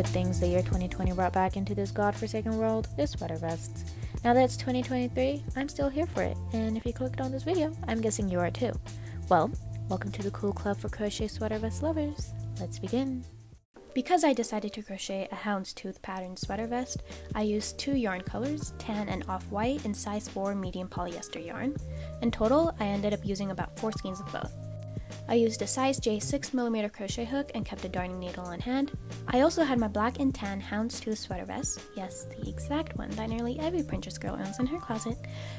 good things the year 2020 brought back into this godforsaken world is sweater vests. Now that it's 2023, I'm still here for it, and if you clicked on this video, I'm guessing you are too. Well, welcome to the cool club for crochet sweater vest lovers. Let's begin. Because I decided to crochet a houndstooth pattern sweater vest, I used two yarn colors, tan and off-white, in size 4 medium polyester yarn. In total, I ended up using about 4 skeins of both. I used a size J 6mm crochet hook and kept a darning needle on hand. I also had my black and tan houndstooth sweater vest, yes, the exact one that nearly every Pinterest girl owns in her closet,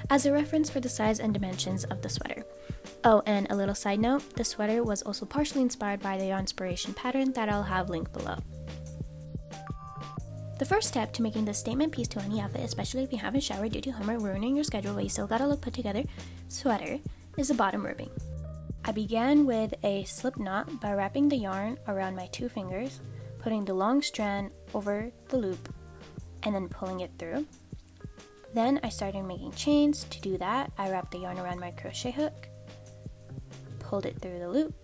as a reference for the size and dimensions of the sweater. Oh, and a little side note, the sweater was also partially inspired by the Yarnspiration pattern that I'll have linked below. The first step to making this statement piece to any outfit, especially if you haven't showered due to homework ruining your schedule but you still gotta look put together, sweater, is the bottom ribbing. I began with a slip knot by wrapping the yarn around my 2 fingers, putting the long strand over the loop, and then pulling it through. Then I started making chains. To do that, I wrapped the yarn around my crochet hook, pulled it through the loop,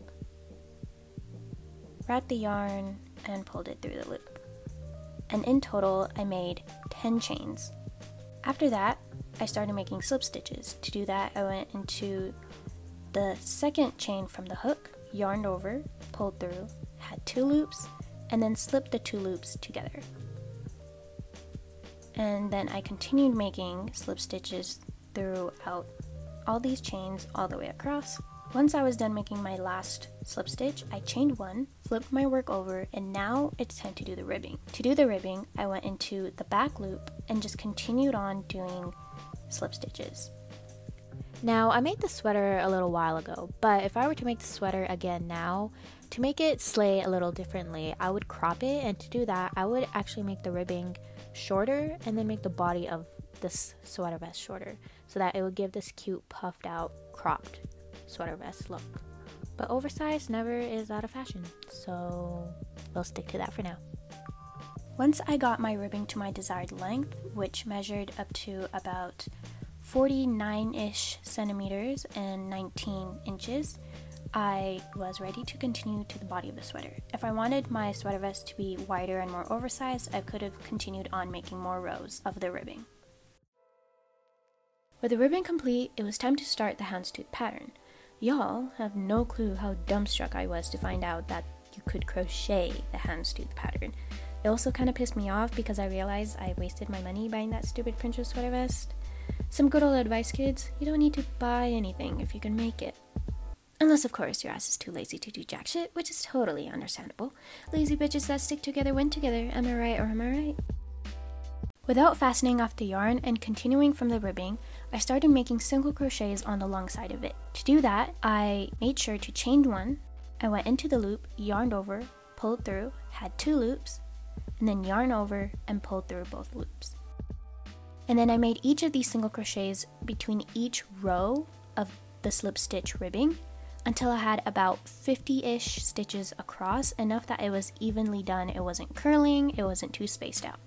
wrapped the yarn, and pulled it through the loop. And in total, I made 10 chains. After that, I started making slip stitches. To do that, I went into the second chain from the hook, yarned over, pulled through, had 2 loops, and then slipped the 2 loops together. And then I continued making slip stitches throughout all these chains all the way across. Once I was done making my last slip stitch, I chained 1, flipped my work over, and now it's time to do the ribbing. To do the ribbing, I went into the back loop and just continued on doing slip stitches. Now, I made the sweater a little while ago, but if I were to make the sweater again now, to make it slay a little differently, I would crop it, and to do that, I would actually make the ribbing shorter and then make the body of this sweater vest shorter, so that it would give this cute, puffed out, cropped sweater vest look. But oversized never is out of fashion, so we'll stick to that for now. Once I got my ribbing to my desired length, which measured up to about 49-ish centimeters and 19 inches, I was ready to continue to the body of the sweater. If I wanted my sweater vest to be wider and more oversized, I could have continued on making more rows of the ribbing. With the ribbing complete, it was time to start the houndstooth pattern. Y'all have no clue how dumbstruck I was to find out that you could crochet the houndstooth pattern. It also kind of pissed me off because I realized I wasted my money buying that stupid Pinterest sweater vest. Some good old advice, kids, you don't need to buy anything if you can make it. Unless, of course, your ass is too lazy to do jack shit, which is totally understandable. Lazy bitches that stick together win together, am I right or am I right? Without fastening off the yarn and continuing from the ribbing, I started making single crochets on the long side of it. To do that, I made sure to chain 1, I went into the loop, yarned over, pulled through, had 2 loops, and then yarn over and pulled through both loops. And then I made each of these single crochets between each row of the slip stitch ribbing until I had about 50-ish stitches across, enough that it was evenly done. It wasn't curling, it wasn't too spaced out.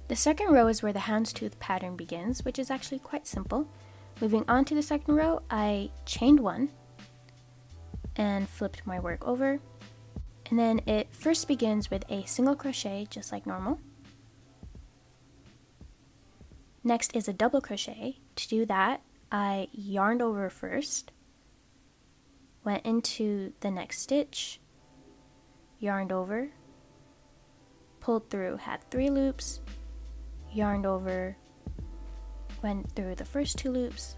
The second row is where the houndstooth pattern begins, which is actually quite simple. Moving on to the second row, I chained 1 and flipped my work over. And then it first begins with a single crochet, just like normal. Next is a double crochet. To do that, I yarned over first, went into the next stitch, yarned over, pulled through, had 3 loops, yarned over, went through the first 2 loops,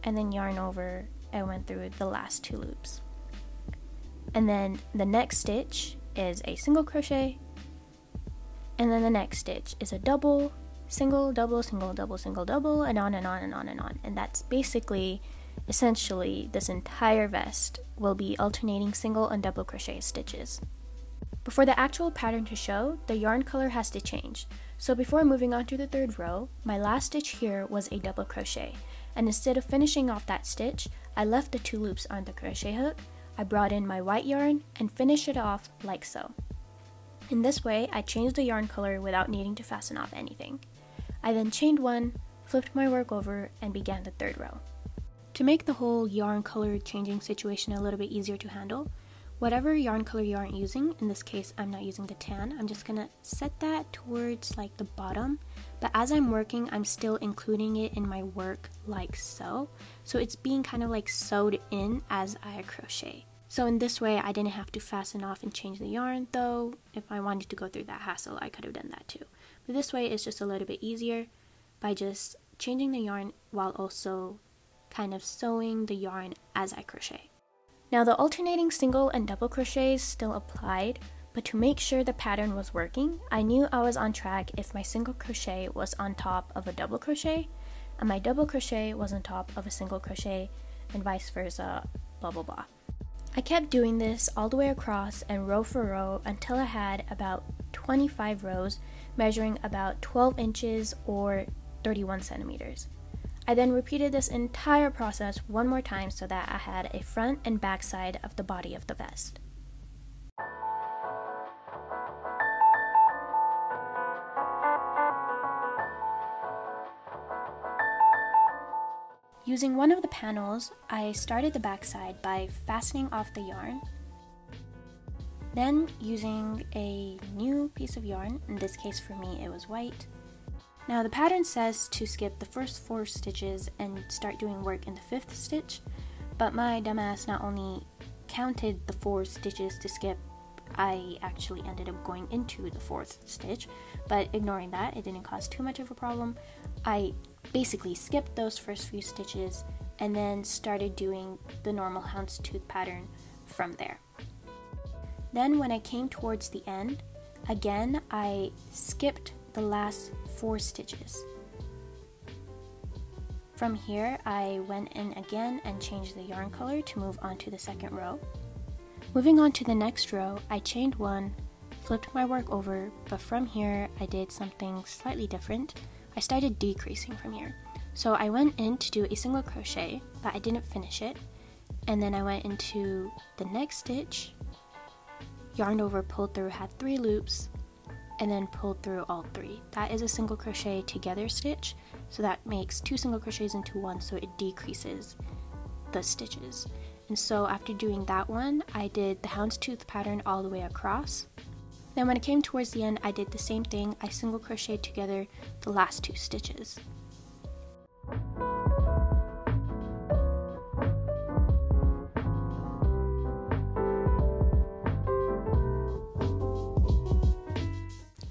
and then yarn over and went through the last 2 loops. And then the next stitch is a single crochet, and then the next stitch is a double, single, double, single, double, single, double, and on and on and on and on. And that's basically, essentially, this entire vest will be alternating single and double crochet stitches. But for the actual pattern to show, the yarn color has to change. So before moving on to the third row, my last stitch here was a double crochet. And instead of finishing off that stitch, I left the 2 loops on the crochet hook, I brought in my white yarn and finished it off like so. In this way, I changed the yarn color without needing to fasten off anything. I then chained 1, flipped my work over, and began the third row. To make the whole yarn color changing situation a little bit easier to handle, Whatever yarn color you aren't using, in this case I'm not using the tan, I'm just gonna set that towards like the bottom, but as I'm working I'm still including it in my work like so. So it's being kind of like sewed in as I crochet. So in this way I didn't have to fasten off and change the yarn, though if I wanted to go through that hassle I could have done that too. But this way it's just a little bit easier by just changing the yarn while also kind of sewing the yarn as I crochet. Now the alternating single and double crochets still applied, but to make sure the pattern was working, I knew I was on track if my single crochet was on top of a double crochet, and my double crochet was on top of a single crochet, and vice versa, blah blah blah. I kept doing this all the way across and row for row until I had about 25 rows, measuring about 12 inches or 31 centimeters. I then repeated this entire process one more time so that I had a front and back side of the body of the vest. Using one of the panels, I started the back side by fastening off the yarn. Then using a new piece of yarn, in this case for me it was white. Now the pattern says to skip the first 4 stitches and start doing work in the 5th stitch, but my dumbass not only counted the 4 stitches to skip, I actually ended up going into the 4th stitch, but ignoring that, it didn't cause too much of a problem. I basically skipped those first few stitches and then started doing the normal houndstooth pattern from there. Then when I came towards the end, again I skipped the last 4 stitches. From here I went in again and changed the yarn color to move on to the second row. Moving on to the next row, I chained 1, flipped my work over, but from here I did something slightly different. I started decreasing from here. So I went in to do a single crochet, but I didn't finish it, and then I went into the next stitch, yarned over, pulled through, had 3 loops, and then pulled through all 3. That is a single crochet together stitch, so that makes 2 single crochets into 1, so it decreases the stitches. And so after doing that one, I did the houndstooth pattern all the way across. Then when it came towards the end, I did the same thing. I single crocheted together the last 2 stitches.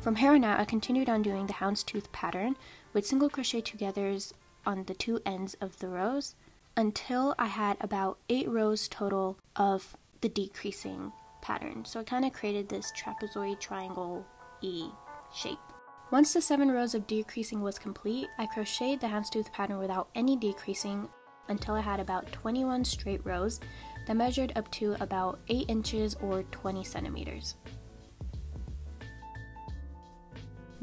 From here on out, I continued on doing the houndstooth pattern with single crochet togethers on the 2 ends of the rows until I had about 8 rows total of the decreasing pattern. So I kind of created this trapezoid triangle-y shape. Once the 7 rows of decreasing was complete, I crocheted the houndstooth pattern without any decreasing until I had about 21 straight rows that measured up to about 8 inches or 20 centimeters.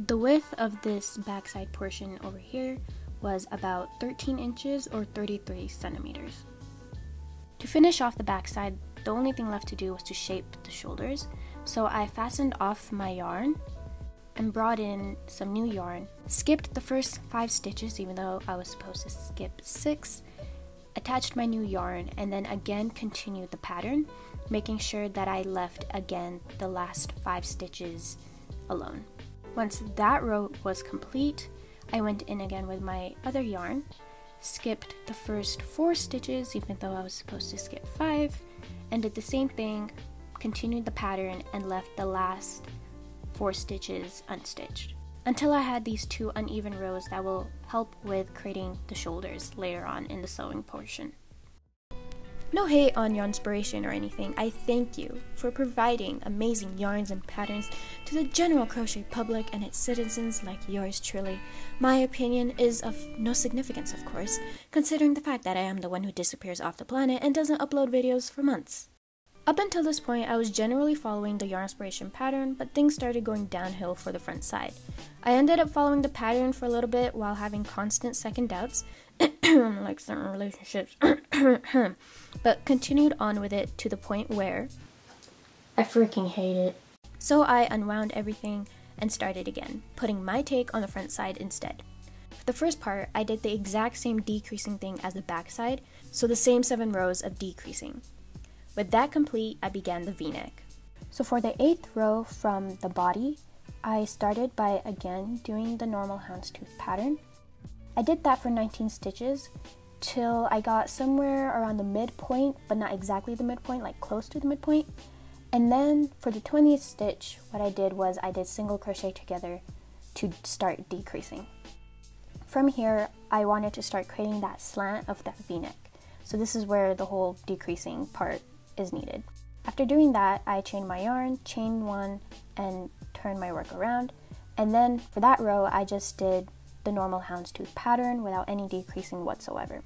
The width of this backside portion over here was about 13 inches or 33 centimeters. To finish off the backside, the only thing left to do was to shape the shoulders, so I fastened off my yarn and brought in some new yarn, skipped the first 5 stitches even though I was supposed to skip 6, attached my new yarn, and then again continued the pattern, making sure that I left again the last 5 stitches alone. Once that row was complete, I went in again with my other yarn, skipped the first 4 stitches even though I was supposed to skip 5, and did the same thing, continued the pattern, and left the last 4 stitches unstitched, until I had these 2 uneven rows that will help with creating the shoulders later on in the sewing portion. No hate on Yarnspiration or anything. I thank you for providing amazing yarns and patterns to the general crochet public and its citizens like yours truly. My opinion is of no significance, of course, considering the fact that I am the one who disappears off the planet and doesn't upload videos for months. Up until this point, I was generally following the Yarnspiration pattern, but things started going downhill for the front side. I ended up following the pattern for a little bit while having constant second doubts, like certain relationships, but continued on with it to the point where I freaking hate it. So I unwound everything and started again, putting my take on the front side instead. For the first part, I did the exact same decreasing thing as the back side, so the same 7 rows of decreasing. With that complete, I began the V-neck. So for the 8th row from the body, I started by again doing the normal houndstooth pattern. I did that for 19 stitches till I got somewhere around the midpoint, but not exactly the midpoint, like close to the midpoint. And then for the 20th stitch, what I did was I did single crochet together to start decreasing. From here, I wanted to start creating that slant of that V-neck. So this is where the whole decreasing part is needed. After doing that, I chained my yarn, chained one, and turned my work around. And then for that row, I just did the normal houndstooth pattern without any decreasing whatsoever.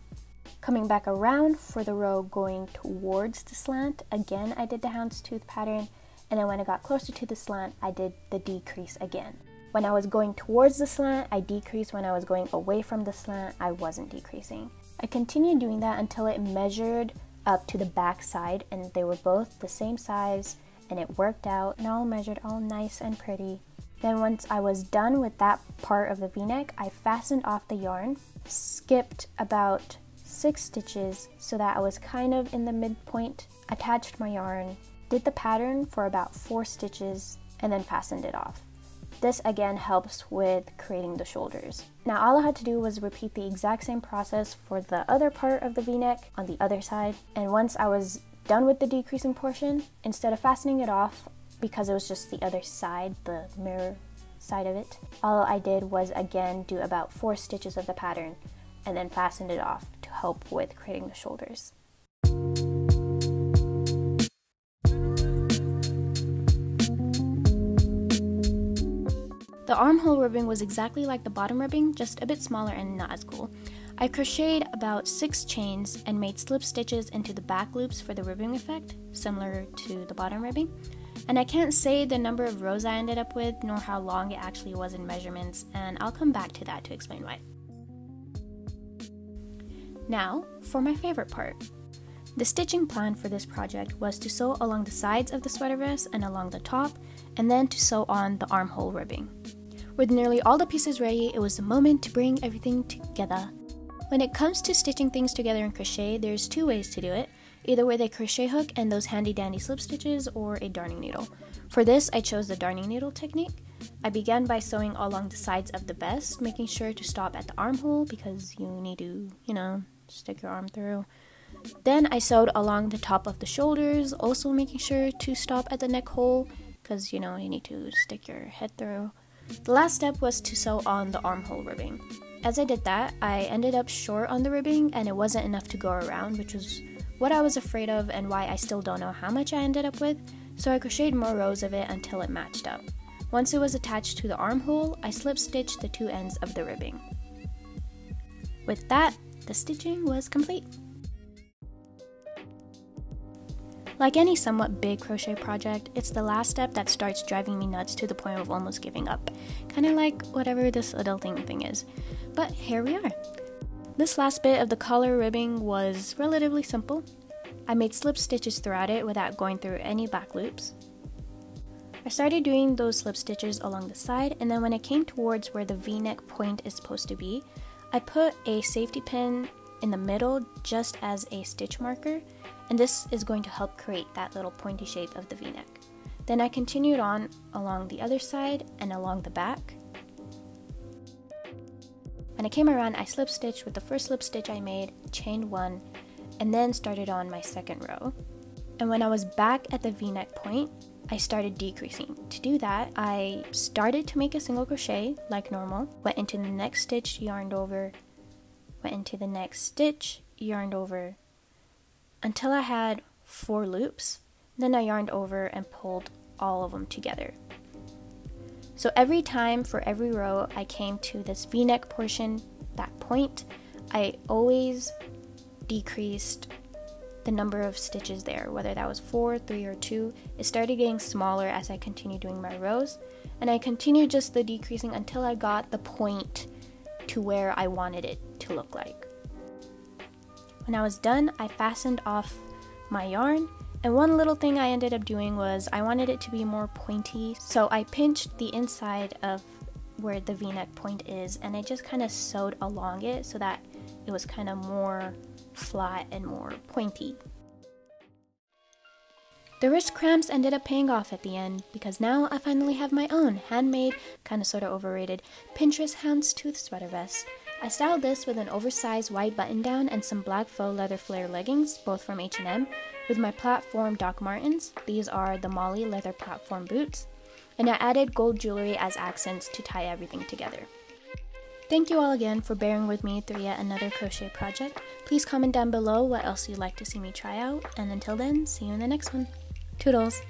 Coming back around for the row going towards the slant, again I did the houndstooth pattern, and then when I got closer to the slant, I did the decrease again. When I was going towards the slant, I decreased. When I was going away from the slant, I wasn't decreasing. I continued doing that until it measured up to the back side, and they were both the same size, and it worked out and all measured all nice and pretty. Then once I was done with that part of the V-neck, I fastened off the yarn, skipped about 6 stitches so that I was kind of in the midpoint, attached my yarn, did the pattern for about 4 stitches, and then fastened it off. This again helps with creating the shoulders. Now all I had to do was repeat the exact same process for the other part of the V-neck on the other side, and once I was done with the decreasing portion, instead of fastening it off, because it was just the other side, the mirror side of it, all I did was again do about 4 stitches of the pattern and then fastened it off to help with creating the shoulders. The armhole ribbing was exactly like the bottom ribbing, just a bit smaller and not as cool. I crocheted about 6 chains and made slip stitches into the back loops for the ribbing effect, similar to the bottom ribbing. And I can't say the number of rows I ended up with, nor how long it actually was in measurements, and I'll come back to that to explain why. Now, for my favorite part. The stitching plan for this project was to sew along the sides of the sweater vest and along the top, and then to sew on the armhole ribbing. With nearly all the pieces ready, it was the moment to bring everything together. When it comes to stitching things together in crochet, there's 2 ways to do it, either with a crochet hook and those handy dandy slip stitches or a darning needle. For this, I chose the darning needle technique. I began by sewing along the sides of the vest, making sure to stop at the armhole because you need to, stick your arm through. Then I sewed along the top of the shoulders, also making sure to stop at the neck hole because, you need to stick your head through. The last step was to sew on the armhole ribbing. As I did that, I ended up short on the ribbing and it wasn't enough to go around, which was what I was afraid of and why I still don't know how much I ended up with, so I crocheted more rows of it until it matched up. Once it was attached to the armhole, I slip stitched the 2 ends of the ribbing. With that, the stitching was complete. Like any somewhat big crochet project, it's the last step that starts driving me nuts to the point of almost giving up. Kinda like whatever this adulting thing is. But here we are. This last bit of the collar ribbing was relatively simple. I made slip stitches throughout it without going through any back loops. I started doing those slip stitches along the side, and then when it came towards where the V-neck point is supposed to be, I put a safety pin in the middle just as a stitch marker, and this is going to help create that little pointy shape of the V-neck. Then I continued on along the other side and along the back. When I came around, I slip stitched with the first slip stitch I made, chained one, and then started on my second row. And when I was back at the V-neck point, I started decreasing. To do that, I started to make a single crochet like normal, went into the next stitch, yarned over, went into the next stitch, yarned over, until I had 4 loops. Then I yarned over and pulled all of them together. So every time for every row I came to this V-neck portion, that point, I always decreased the number of stitches there, whether that was 4, 3, or 2. It started getting smaller as I continued doing my rows, and I continued just the decreasing until I got the point to where I wanted it to look like. When I was done, I fastened off my yarn, and one little thing I ended up doing was I wanted it to be more pointy, so I pinched the inside of where the V-neck point is, and I just kind of sewed along it so that it was kind of more flat and more pointy. The wrist cramps ended up paying off at the end because now I finally have my own handmade, kinda sorta overrated, Pinterest houndstooth sweater vest. I styled this with an oversized white button down and some black faux leather flare leggings, both from H&M, with my platform Doc Martens. These are the Molly leather platform boots. And I added gold jewelry as accents to tie everything together. Thank you all again for bearing with me through yet another crochet project. Please comment down below what else you'd like to see me try out, and until then, see you in the next one. Toodles!